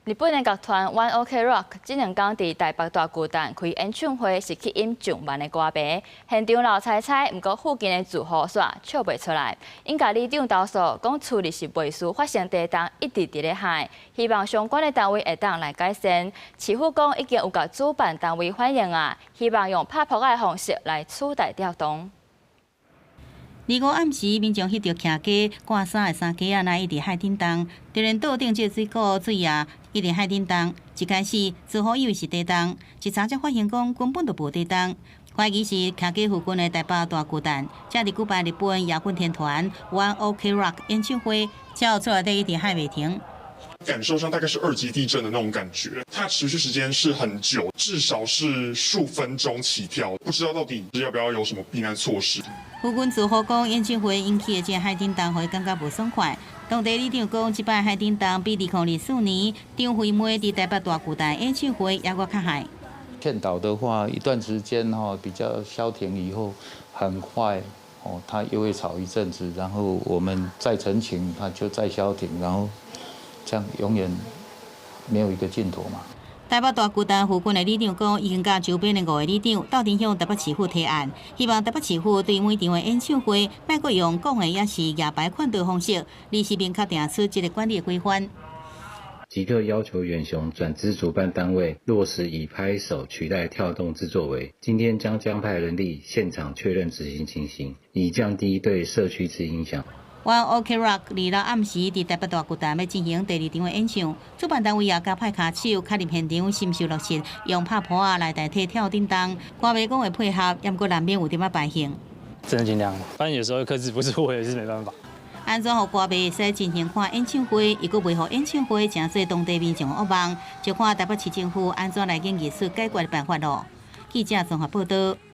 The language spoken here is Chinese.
日本的乐团 One OK Rock 这两天伫台北大巨蛋开演唱会，是去演上万的歌迷。现场闹猜猜，不过附近的住户煞笑袂出来。因家里长投诉讲，处理是未输发生地动一直伫咧害，希望相关的单位会当来改善。市府讲已经有甲主办单位反映啊，希望用拍扑的方式来取代调动。2、5暗时，民众翕到徛街挂衫的三鸡仔来一直海顶动，就连岛顶这水库水也一直海顶动。一开始，住户以为是地动，一查才发现讲根本就无地动，怀疑是徛街附近的台北大巨蛋，正伫举办日本摇滚天团 One OK Rock 演唱会，才出来一直海袂停。感受上大概是2级地震的那种感觉，它持续时间是很久，至少是数分钟起跳，不知道到底要不要有什么避难措施。附近住户讲，演唱会引起的这海顶动，会感觉无爽快。当地里长讲，这摆海顶动比2004年张惠妹伫台北大巨蛋演唱会还佫较害。劝导的话，一段时间比较消停以后，很快它又会吵一阵子，然后我们再澄清，它就再消停，然后这样永远没有一个尽头嘛。台北大巨蛋附近的里长讲，已经甲周边的5个里长斗阵向台北市府提案，希望台北市府对每场的演唱会，莫阁用讲的也是牙白款的方式，立时明确定出一个管理规范。即刻要求远雄转资主办单位落实以拍手取代跳动之作为，今天将派人力现场确认执行情形，以降低对社区之影响。One OK Rock 2、6暗时伫台北大巨蛋要进行第2场的演唱，主办单位也加派卡手卡入现场，深受落实，用拍扑啊来代替跳叮当。歌迷讲会配合，也毋过难免有点败兴。真的尽量，反正有时候克制不住，我也是没办法。安怎互歌迷会使进行看演唱会，伊阁袂互演唱会成做当地民众噩梦，就看台北市政府安怎来用艺术解决办法咯。记者综合报道。